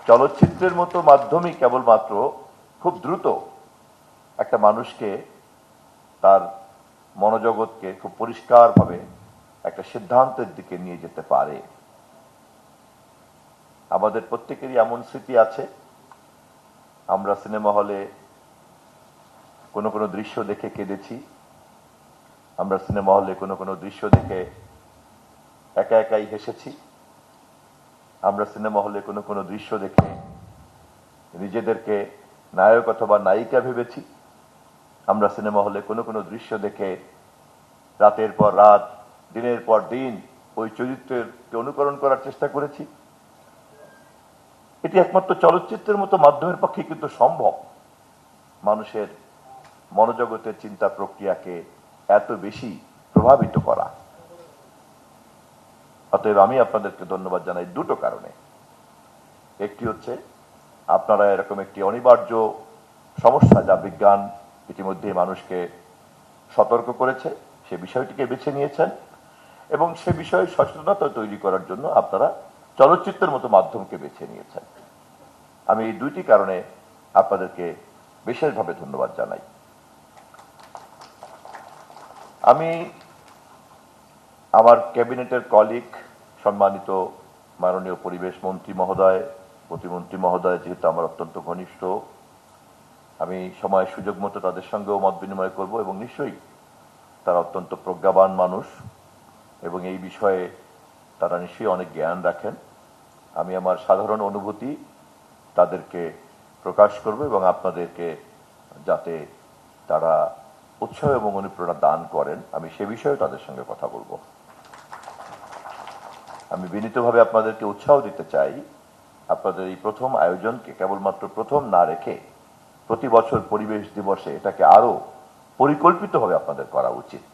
চলচ্চিত্রের মতো মাধ্যমই কেবলমাত্র খুব দ্রুত একটা মানুষকে তার মনোজগৎকে খুব পরিষ্কারভাবে একটা সিদ্ধান্তের দিকে নিয়ে যেতে পারে। আমাদের প্রত্যেকেরই এমন স্মৃতি আছে, আমরা সিনেমা হলে কোনো কোনো দৃশ্য দেখে কেঁদেছি, আমরা সিনেমা হলে কোনো কোনো দৃশ্য দেখে একা একাই হেসেছি, আমরা সিনেমা হলে কোনো কোনো দৃশ্য দেখে নিজেদেরকে নায়ক অথবা নায়িকা ভেবেছি, আমরা সিনেমা হলে কোনো কোনো দৃশ্য দেখে রাতের পর রাত, দিনের পর দিন ওই চরিত্রকে অনুকরণ করার চেষ্টা করেছি। এটি একমাত্র চলচ্চিত্রের মতো মাধ্যমের পক্ষে কিন্তু সম্ভব মানুষের মনোজগতের চিন্তা প্রক্রিয়াকে এত বেশি প্রভাবিত করা। অতএব আমি আপনাদেরকে ধন্যবাদ জানাই দুটো কারণে। একটি হচ্ছে আপনারা এরকম একটি অনিবার্য সমস্যা, যা বিজ্ঞান ইতিমধ্যে মানুষকে সতর্ক করেছে, সে বিষয়টিকে বেছে নিয়েছেন এবং সে বিষয়ে সচেতনতা তৈরি করার জন্য আপনারা চলচ্চিত্রের মতো মাধ্যমকে বেছে নিয়েছেন। আমি এই দুইটি কারণে আপনাদেরকে বিশেষভাবে ধন্যবাদ জানাই। আমি আমার ক্যাবিনেটের কলিগ, সম্মানিত মাননীয় পরিবেশ মন্ত্রী মহোদয়, প্রতিমন্ত্রী মহোদয় যেহেতু আমার অত্যন্ত ঘনিষ্ঠ, আমি সময় সুযোগ মতো তাদের সঙ্গেও মত বিনিময় করব এবং নিশ্চয়ই তারা অত্যন্ত প্রজ্ঞাবান মানুষ এবং এই বিষয়ে তারা নিশ্চয়ই অনেক জ্ঞান রাখেন। আমি আমার সাধারণ অনুভূতি তাদেরকে প্রকাশ করব এবং আপনাদেরকে যাতে তারা উৎসাহ এবং অনুপ্রেরণা দান করেন, আমি সে বিষয়ে তাদের সঙ্গে কথা বলবো। আমি বিনীতভাবে আপনাদেরকে উৎসাহ দিতে চাই, আপনাদের এই প্রথম আয়োজনকে কেবলমাত্র প্রথম না রেখে প্রতি বছর পরিবেশ দিবসে এটাকে আরো পরিকল্পিতভাবে আপনাদের করা উচিত।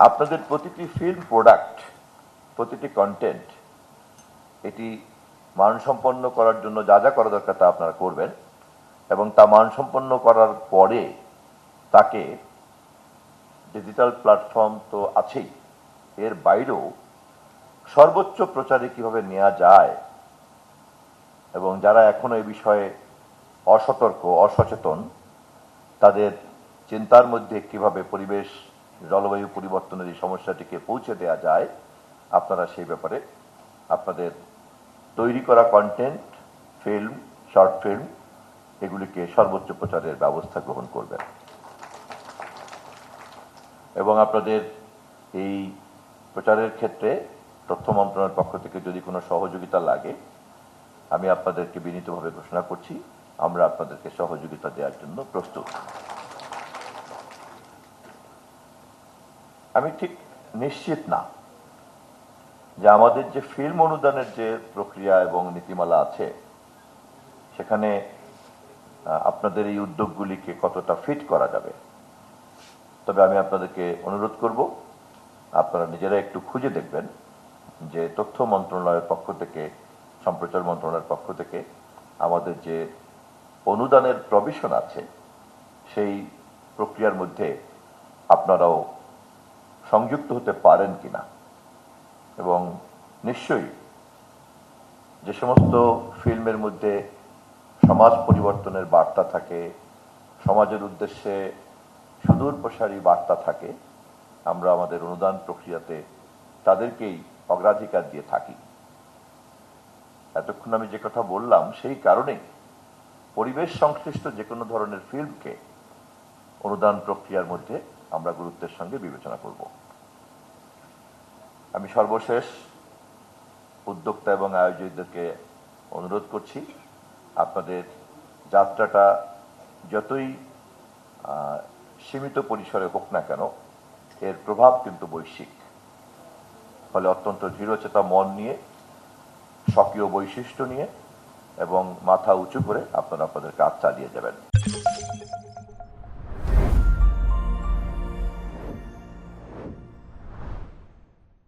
আপনাদের প্রতিটি ফিল্ম প্রোডাক্ট, প্রতিটি কন্টেন্ট, এটি মানসম্পন্ন করার জন্য যা যা করা দরকার তা আপনারা করবেন এবং তা মানসম্পন্ন করার পরে তাকে ডিজিটাল প্ল্যাটফর্ম তো আছেই, এর বাইরেও সর্বোচ্চ প্রচারে কিভাবে নেওয়া যায় এবং যারা এখনো এই বিষয়ে অসতর্ক, অসচেতন, তাদের চিন্তার মধ্যে কিভাবে পরিবেশ জলবায়ু পরিবর্তনের এই সমস্যাটিকে পৌঁছে দেওয়া যায়, আপনারা সেই ব্যাপারে আপনাদের তৈরি করা কন্টেন্ট, ফিল্ম, শর্ট ফিল্ম, এগুলিকে সর্বোচ্চ প্রচারের ব্যবস্থা গ্রহণ করবেন এবং আপনাদের এই প্রচারের ক্ষেত্রে তথ্য মন্ত্রণালয়ের পক্ষ থেকে যদি কোনো সহযোগিতা লাগে, আমি আপনাদেরকে বিনীতভাবে ঘোষণা করছি আমরা আপনাদেরকে সহযোগিতা দেওয়ার জন্য প্রস্তুত। আমি ঠিক নিশ্চিত না যে আমাদের যে ফিল্ম অনুদানের যে প্রক্রিয়া এবং নীতিমালা আছে সেখানে আপনাদের এই উদ্যোগগুলিকে কতটা ফিট করা যাবে। তবে আমি আপনাদেরকে অনুরোধ করব, আপনারা নিজেরা একটু খুঁজে দেখবেন যে তথ্য মন্ত্রণালয়ের পক্ষ থেকে, সম্প্রচার মন্ত্রণালয়ের পক্ষ থেকে আমাদের যে অনুদানের প্রভিশন আছে সেই প্রক্রিয়ার মধ্যে আপনারাও সংযুক্ত হতে পারেন কিনা এবং নিশ্চয়ই যে সমস্ত ফিল্মের মধ্যে সমাজ পরিবর্তনের বার্তা থাকে, সমাজের উদ্দেশ্যে সুদূর প্রসারী বার্তা থাকে, আমরা আমাদের অনুদান প্রক্রিয়াতে তাদেরকেই অগ্রাধিকার দিয়ে থাকি। এতক্ষণ আমি যে কথা বললাম সেই কারণেই পরিবেশ সংশ্লিষ্ট যে কোনো ধরনের ফিল্মকে অনুদান প্রক্রিয়ার মধ্যে আমরা গুরুত্বের সঙ্গে বিবেচনা করব। আমি সর্বশেষ উদ্যোক্তা এবং আয়োজকদেরকে অনুরোধ করছি, আপনাদের যাত্রাটা যতই সীমিত পরিসরে হোক না কেন, এর প্রভাব কিন্তু বৈশ্বিক। ফলে অত্যন্ত দৃঢ়চেতা মন নিয়ে, স্বকীয় বৈশিষ্ট্য নিয়ে এবং মাথা উঁচু করে আপনারা আপনাদের কাজ চালিয়ে যাবেন।